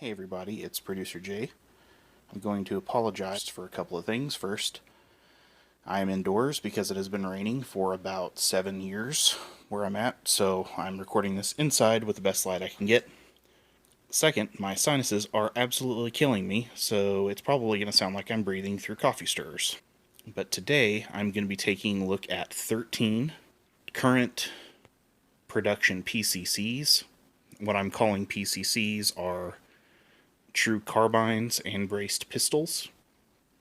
Hey everybody, it's Producer Jay. I'm going to apologize for a couple of things. First, I am indoors because it has been raining for about 7 years where I'm at, so I'm recording this inside with the best light I can get. Second, my sinuses are absolutely killing me, so it's probably going to sound like I'm breathing through coffee stirrers. But today, I'm going to be taking a look at 13 current production PCCs. What I'm calling PCCs are true carbines and braced pistols.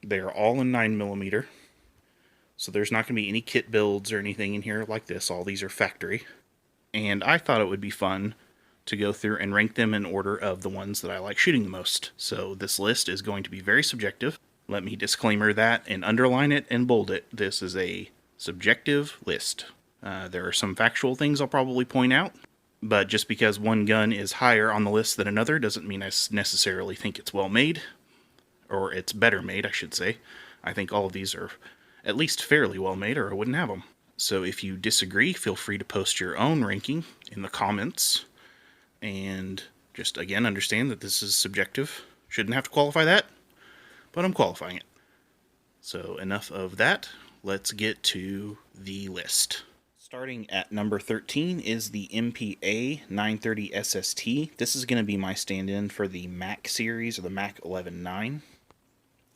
They're all in 9mm, so there's not going to be any kit builds or anything in here like this. All these are factory. And I thought it would be fun to go through and rank them in order of the ones that I like shooting the most. So this list is going to be very subjective. Let me disclaimer that and underline it and bold it. This is a subjective list. There are some factual things I'll probably point out, but just because one gun is higher on the list than another doesn't mean I necessarily think it's well made, or it's better made, I should say. I think all of these are at least fairly well made, or I wouldn't have them. So if you disagree, feel free to post your own ranking in the comments, and just again understand that this is subjective. Shouldn't have to qualify that, but I'm qualifying it. So enough of that, let's get to the list. Starting at number 13 is the MPA 930 SST. This is going to be my stand-in for the Mac series, or the Mac 11-9.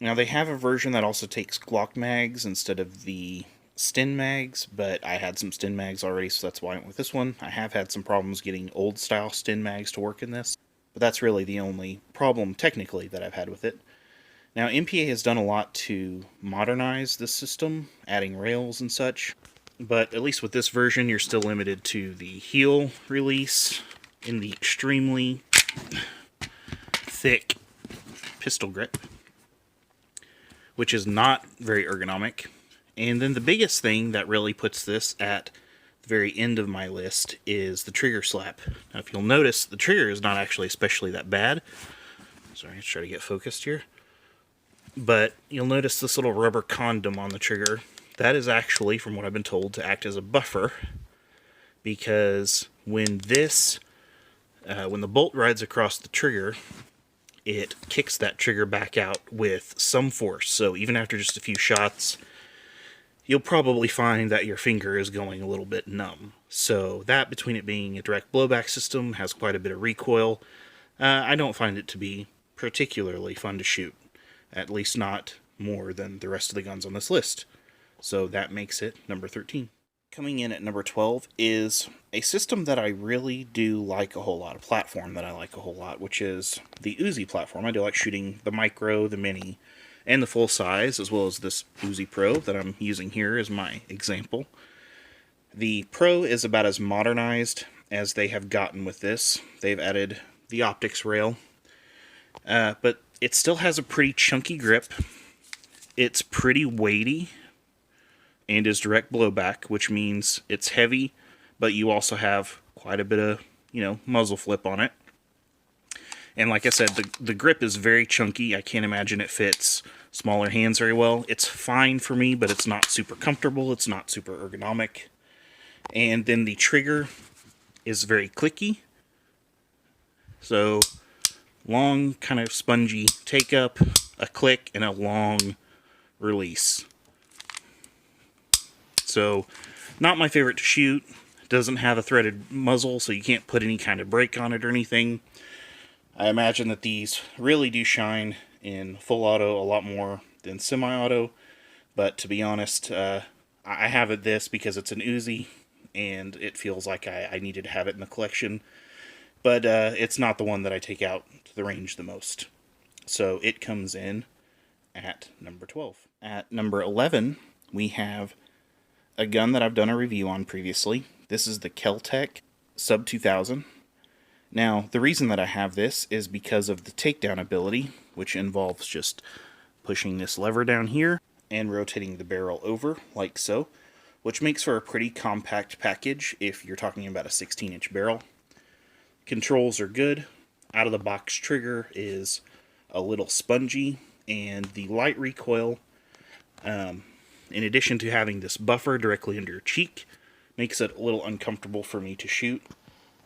Now they have a version that also takes Glock mags instead of the Sten mags, but I had some Sten mags already, so that's why I went with this one. I have had some problems getting old style Sten mags to work in this, but that's really the only problem technically that I've had with it. Now MPA has done a lot to modernize this system, adding rails and such. But at least with this version, you're still limited to the heel release in the extremely thick pistol grip, which is not very ergonomic. And then the biggest thing that really puts this at the very end of my list is the trigger slap. Now, if you'll notice, the trigger is not actually especially that bad. Sorry, let's try to get focused here. But you'll notice this little rubber condom on the trigger. That is actually, from what I've been told, to act as a buffer, because when the bolt rides across the trigger, it kicks that trigger back out with some force. So even after just a few shots, you'll probably find that your finger is going a little bit numb. So that, between it being a direct blowback system, has quite a bit of recoil. I don't find it to be particularly fun to shoot, at least not more than the rest of the guns on this list. So that makes it number 13. Coming in at number 12 is a system that I really do like a whole lot, a platform that I like a whole lot, which is the Uzi platform. I do like shooting the micro, the mini, and the full size, as well as this Uzi Pro that I'm using here as my example. The Pro is about as modernized as they have gotten with this. They've added the optics rail, but it still has a pretty chunky grip. It's pretty weighty and is direct blowback, which means it's heavy, but you also have quite a bit of, muzzle flip on it. And like I said, the grip is very chunky. I can't imagine it fits smaller hands very well. It's fine for me, but it's not super comfortable. It's not super ergonomic. And then the trigger is very clicky. So long, kind of spongy take up, a click, and a long release. So, not my favorite to shoot. It doesn't have a threaded muzzle, so you can't put any kind of brake on it or anything. I imagine that these really do shine in full auto a lot more than semi-auto, but to be honest, I have this because it's an Uzi, and it feels like I needed to have it in the collection, but it's not the one that I take out to the range the most. So it comes in at number 12. At number 11, we have a gun that I've done a review on previously. This is the KelTec SUB-2000. Now, the reason that I have this is because of the takedown ability, which involves just pushing this lever down here and rotating the barrel over, like so, which makes for a pretty compact package if you're talking about a 16-inch barrel. Controls are good. Out-of-the-box trigger is a little spongy, and the light recoil, in addition to having this buffer directly under your cheek, makes it a little uncomfortable for me to shoot.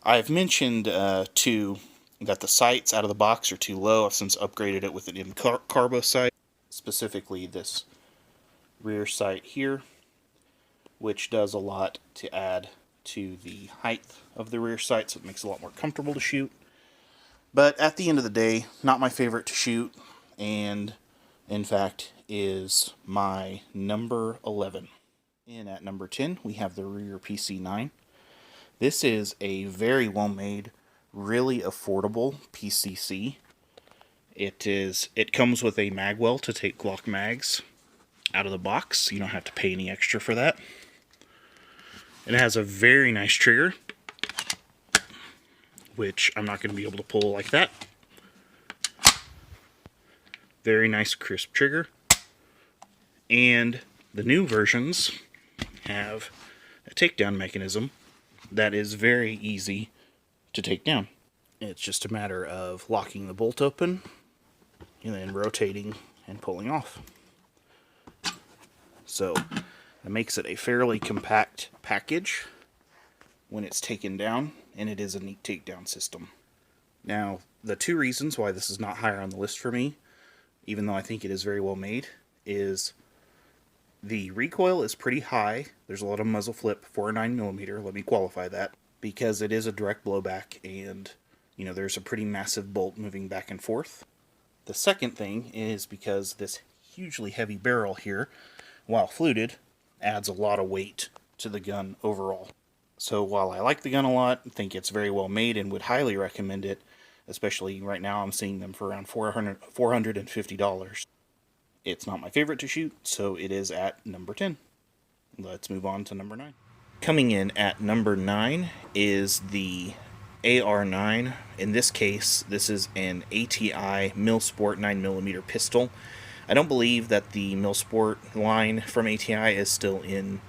I've mentioned to that the sights out of the box are too low. I've since upgraded it with an M-Carbo sight, specifically this rear sight here, which does a lot to add to the height of the rear sight, so it makes it a lot more comfortable to shoot. But at the end of the day, not my favorite to shoot, and in fact is my number 11. And at number 10, we have the rear PC9. This is a very well made, really affordable PCC. It comes with a mag well to take Glock mags out of the box. You don't have to pay any extra for that. It has a very nice trigger, which I'm not going to be able to pull like that. Very nice crisp trigger. And the new versions have a takedown mechanism that is very easy to take down. It's just a matter of locking the bolt open and then rotating and pulling off. So it makes it a fairly compact package when it's taken down, and it is a neat takedown system. Now, the two reasons why this is not higher on the list for me, even though I think it is very well made, is the recoil is pretty high. There's a lot of muzzle flip for a 9mm, let me qualify that, because it is a direct blowback, and you know, there's a pretty massive bolt moving back and forth. The second thing is because this hugely heavy barrel here, while fluted, adds a lot of weight to the gun overall. So while I like the gun a lot, think it's very well made and would highly recommend it, especially right now I'm seeing them for around $450. It's not my favorite to shoot, so it is at number 10. Let's move on to number 9. Coming in at number 9 is the AR-9. In this case, this is an ATI Milsport 9mm pistol. I don't believe that the Milsport line from ATI is still in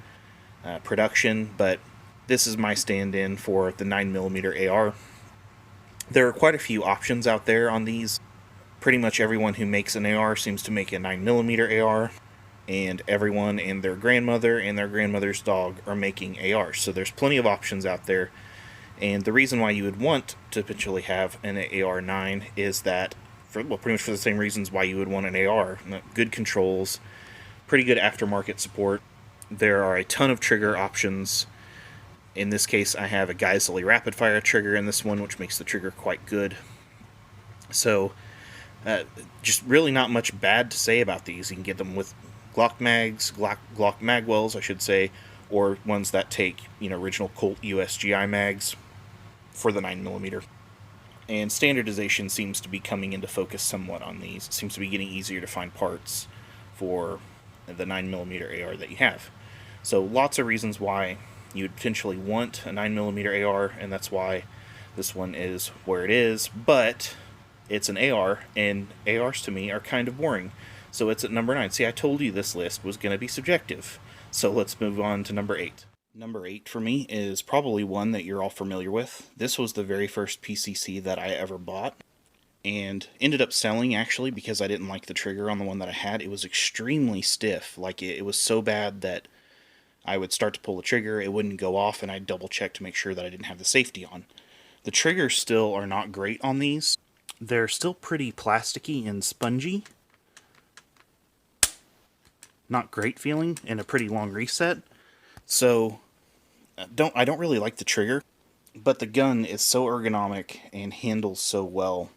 production, but this is my stand-in for the 9mm AR. There are quite a few options out there on these. Pretty much everyone who makes an AR seems to make a 9mm AR, and everyone and their grandmother and their grandmother's dog are making ARs. So there's plenty of options out there, and the reason why you would want to potentially have an AR-9 is that, pretty much for the same reasons why you would want an AR. Good controls, pretty good aftermarket support. There are a ton of trigger options. In this case, I have a Geissele rapid fire trigger in this one, which makes the trigger quite good. So just really not much bad to say about these. You can get them with Glock mags, Glock magwells, I should say, or ones that take, you know, original Colt USGI mags for the 9mm. And standardization seems to be coming into focus somewhat on these. It seems to be getting easier to find parts for the 9mm AR that you have. So lots of reasons why you would potentially want a 9mm AR, and that's why this one is where it is, but it's an AR, and ARs to me are kind of boring. So it's at number 9. See, I told you this list was going to be subjective. So let's move on to number 8. Number 8 for me is probably one that you're all familiar with. This was the very first PCC that I ever bought, and ended up selling actually because I didn't like the trigger on the one that I had. It was extremely stiff. Like it was so bad that I would start to pull the trigger, it wouldn't go off, and I'd double check to make sure that I didn't have the safety on. The triggers still are not great on these. They're still pretty plasticky and spongy. Not great feeling, and a pretty long reset. So I don't really like the trigger, but the gun is so ergonomic and handles so well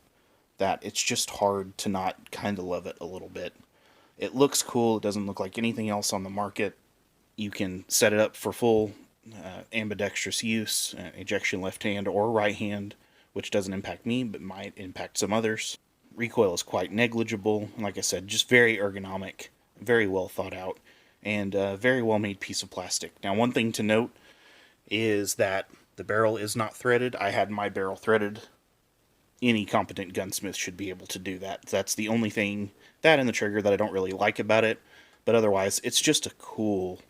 that it's just hard to not kind of love it a little bit. It looks cool. It doesn't look like anything else on the market. You can set it up for full ambidextrous use, ejection left hand or right hand, which doesn't impact me, but might impact some others. Recoil is quite negligible. Like I said, just very ergonomic, very well thought out, and a very well made piece of plastic. Now, one thing to note is that the barrel is not threaded. I had my barrel threaded. Any competent gunsmith should be able to do that. That's the only thing, that and the trigger, that I don't really like about it. But otherwise, it's just a cool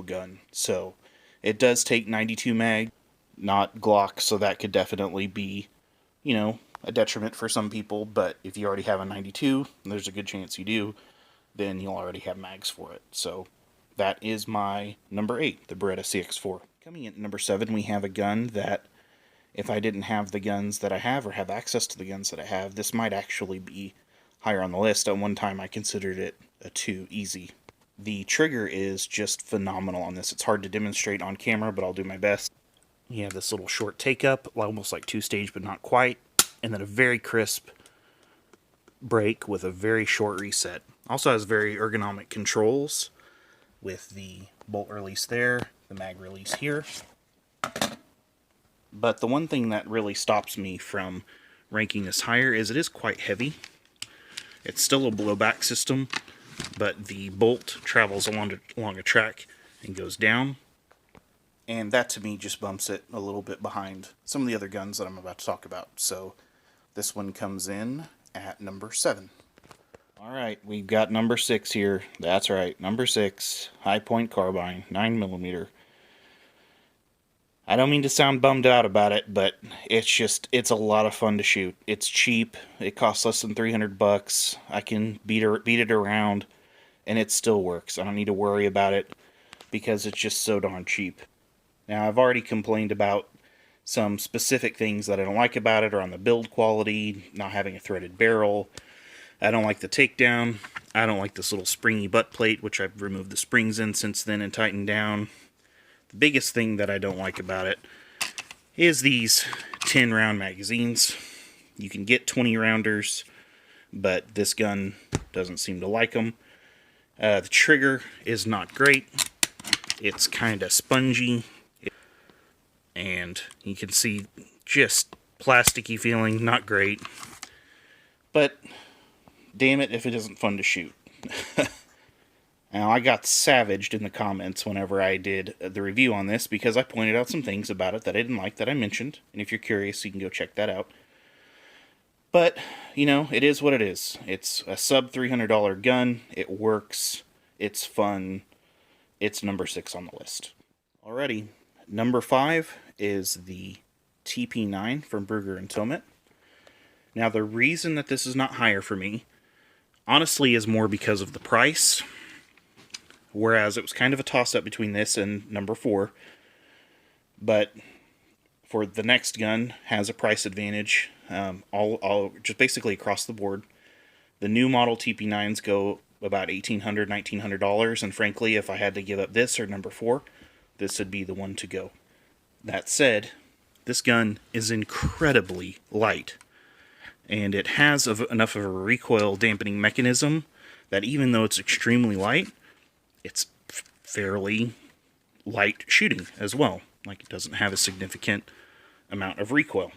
gun. So it does take 92 mag, not Glock, so that could definitely be, you know, a detriment for some people. But if you already have a 92, and there's a good chance you do, then you'll already have mags for it. So that is my number 8, the Beretta CX4. Coming in at number 7, we have a gun that if I didn't have the guns that I have or have access to the guns that I have, this might actually be higher on the list. At one time I considered it a 2 easy. The trigger is just phenomenal on this. It's hard to demonstrate on camera, but I'll do my best. You have this little short take up, almost like 2-stage, but not quite, and then a very crisp break with a very short reset. Also has very ergonomic controls with the bolt release there, the mag release here. But the one thing that really stops me from ranking this higher is it is quite heavy. It's still a blowback system, but the bolt travels along a track and goes down. And that to me just bumps it a little bit behind some of the other guns that I'm about to talk about. So this one comes in at number 7. Alright, we've got number 6 here. That's right, number 6, High Point Carbine, 9mm. I don't mean to sound bummed out about it, but it's a lot of fun to shoot. It's cheap, it costs less than $300. I can beat it around, and it still works. I don't need to worry about it because it's just so darn cheap. Now, I've already complained about some specific things that I don't like about it, or on the build quality, not having a threaded barrel. I don't like the takedown. I don't like this little springy butt plate, which I've removed the springs in since then and tightened down. The biggest thing that I don't like about it is these 10-round magazines. You can get 20-rounders, but this gun doesn't seem to like them. The trigger is not great. It's kind of spongy. And you can see just plasticky feeling, not great. But damn it if it isn't fun to shoot. Now, I got savaged in the comments whenever I did the review on this because I pointed out some things about it that I didn't like that I mentioned. And if you're curious, you can go check that out. But, you know, it is what it is. It's a sub-$300 gun. It works. It's fun. It's number 6 on the list. Alrighty. Number 5 is the TP9 from Brugger and Tomet. Now, the reason that this is not higher for me, honestly, is more because of the price. Whereas it was kind of a toss-up between this and number 4. But for the next gun, has a price advantage, all just basically across the board. The new model TP9s go about $1,800, $1,900, and frankly, if I had to give up this or number 4, this would be the one to go. That said, this gun is incredibly light, and it has enough of a recoil dampening mechanism that even though it's extremely light, it's fairly light shooting as well. Like, it doesn't have a significant amount of recoil.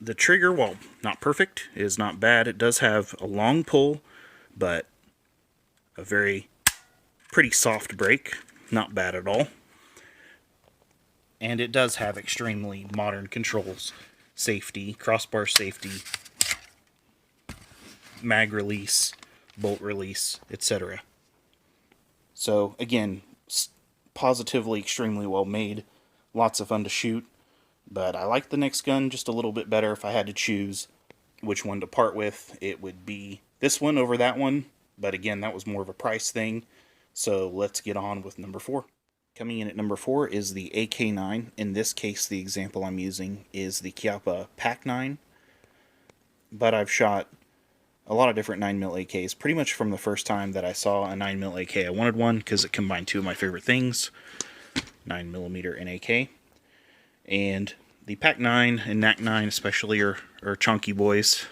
The trigger, while not perfect, is not bad. It does have a long pull, but a pretty soft break. Not bad at all. And it does have extremely modern controls. Safety, crossbar safety, mag release, bolt release, etc. So, again, positively extremely well made. Lots of fun to shoot. But I like the next gun just a little bit better. If I had to choose which one to part with, it would be this one over that one. But again, that was more of a price thing. So let's get on with number 4. Coming in at number 4 is the AK-9. In this case, the example I'm using is the Chiappa PAK-9. But I've shot a lot of different 9mm AKs pretty much from the first time that I saw a 9mm AK. I wanted one because it combined two of my favorite things, 9mm and AK. And the PAK-9 and NAK-9 especially are chunky boys.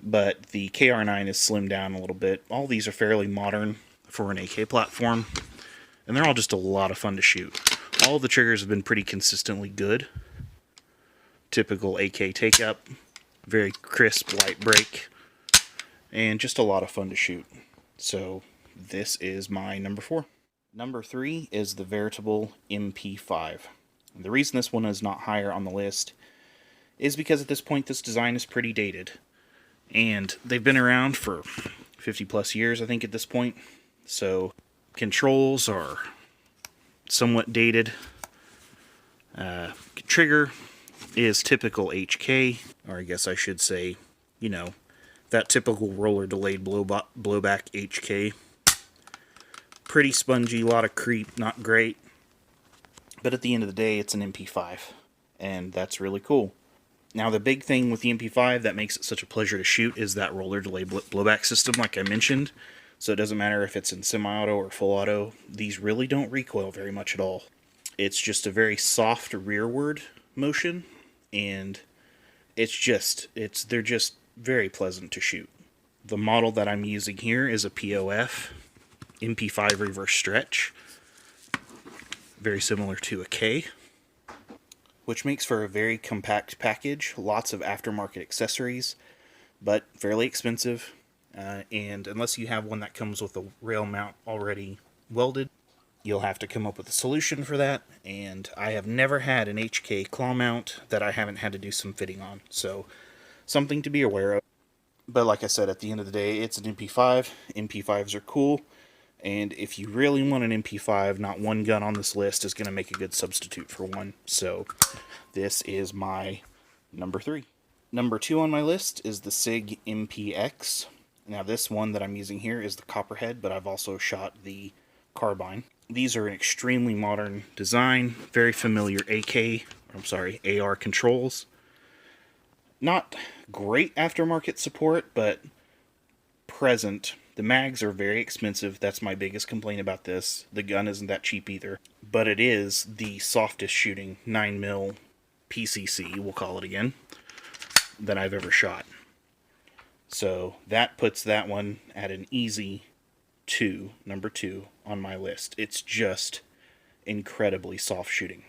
But the KR-9 is slimmed down a little bit. All these are fairly modern for an AK platform. And they're all just a lot of fun to shoot. All the triggers have been pretty consistently good. Typical AK take-up. Very crisp, light break. And just a lot of fun to shoot. So this is my number 4. Number 3 is the veritable MP5. The reason this one is not higher on the list is because at this point this design is pretty dated. And they've been around for 50 plus years, I think, at this point. So controls are somewhat dated. Trigger is typical HK, or I guess I should say, you know, that typical roller delayed blowback HK. Pretty spongy, a lot of creep, not great. But at the end of the day, it's an MP5. and that's really cool. Now, the big thing with the MP5 that makes it such a pleasure to shoot is that roller delay blowback system, like I mentioned. So it doesn't matter if it's in semi-auto or full auto, these really don't recoil very much at all. It's just a very soft rearward motion, and they're just very pleasant to shoot. The model that I'm using here is a POF MP5 reverse stretch, very similar to a K, which makes for a very compact package, lots of aftermarket accessories, but fairly expensive. And unless you have one that comes with a rail mount already welded, you'll have to come up with a solution for that. And I have never had an HK claw mount that I haven't had to do some fitting on, so something to be aware of. But like I said, at the end of the day, it's an MP5. MP5s are cool, and if you really want an MP5, not one gun on this list is going to make a good substitute for one. So this is my number 3. Number 2 on my list is the Sig MPX. Now this one that I'm using here is the Copperhead, but I've also shot the Carbine. These are an extremely modern design, very familiar AR controls. Not great aftermarket support, but present. The mags are very expensive. That's my biggest complaint about this. The gun isn't that cheap either, but it is the softest shooting 9mm PCC, we'll call it again, that I've ever shot. So that puts that one at an easy number 2 on my list. It's just incredibly soft shooting.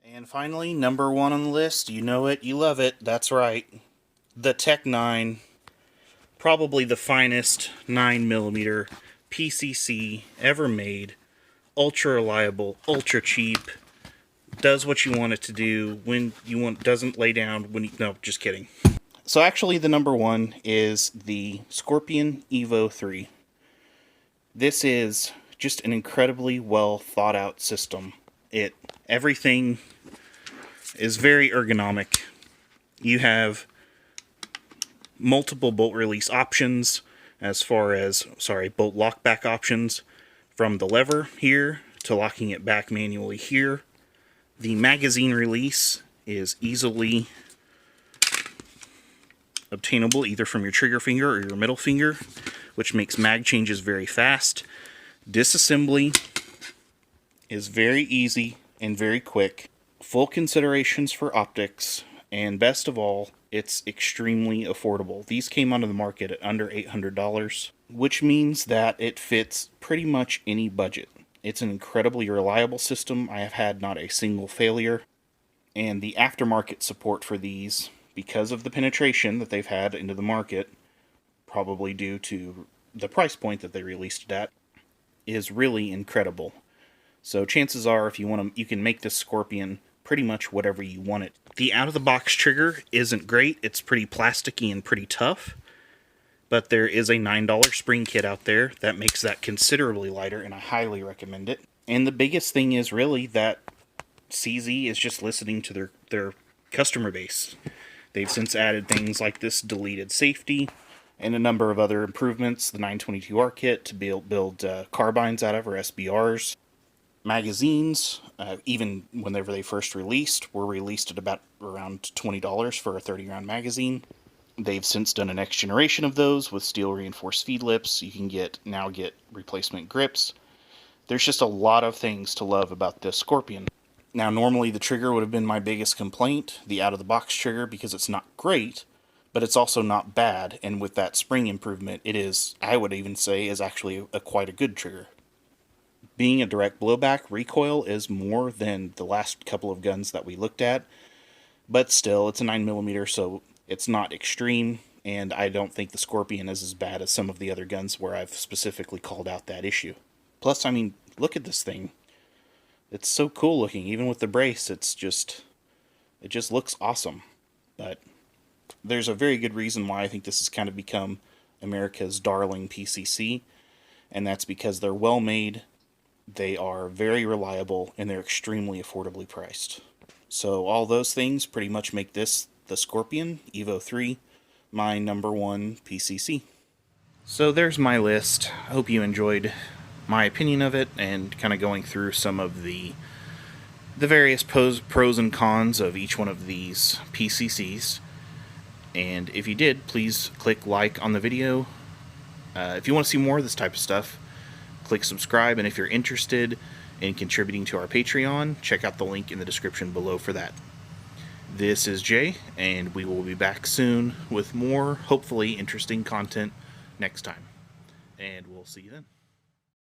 And finally, number 1 on the list, you know it, you love it, that's right, the Tech-9, probably the finest 9mm PCC ever made, ultra reliable, ultra cheap, does what you want it to do when you want, doesn't lay down when you, no, just kidding. So actually the number 1 is the Scorpion Evo3. This is just an incredibly well thought out system. Everything is very ergonomic. You have multiple bolt release options as far as, bolt lockback options, from the lever here to locking it back manually here. The magazine release is easily obtainable either from your trigger finger or your middle finger, which makes mag changes very fast. Disassembly is very easy and very quick. Full considerations for optics, and best of all, it's extremely affordable. These came onto the market at under $800, which means that it fits pretty much any budget. It's an incredibly reliable system. I have had not a single failure, and the aftermarket support for these, because of the penetration that they've had into the market, probably due to the price point that they released it at, is really incredible. So chances are, if you want to, you can make this Scorpion pretty much whatever you want it. The out-of-the-box trigger isn't great. It's pretty plasticky and pretty tough, but there is a $9 spring kit out there that makes that considerably lighter, and I highly recommend it. And the biggest thing is really that CZ is just listening to their customer base. They've since added things like this deleted safety and a number of other improvements. The 922R kit to build carbines out of, or SBRs. Magazines, even whenever they first released, were released at about around $20 for a 30-round magazine. They've since done a next generation of those with steel reinforced feed lips. You can now get replacement grips. There's just a lot of things to love about this Scorpion. Now, normally the trigger would have been my biggest complaint, the out-of-the-box trigger, because it's not great, but it's also not bad, and with that spring improvement, it is, I would even say, is actually quite a good trigger. Being a direct blowback, recoil is more than the last couple of guns that we looked at, but still, it's a 9mm, so it's not extreme, and I don't think the Scorpion is as bad as some of the other guns where I've specifically called out that issue. Plus, I mean, look at this thing. It's so cool looking, even with the brace. It just looks awesome. But there's a very good reason why I think this has kind of become America's darling PCC, and that's because they're well made, they are very reliable, and they're extremely affordably priced. So all those things pretty much make this, the Scorpion Evo3, my number 1 PCC. So there's my list. I hope you enjoyed my opinion of it and kind of going through some of the the various pros and cons of each one of these PCCs. And if you did, please click like on the video. If you want to see more of this type of stuff, click subscribe. And if you're interested in contributing to our Patreon, check out the link in the description below for that. This is Jay, and we will be back soon with more, hopefully, interesting content next time. And we'll see you then.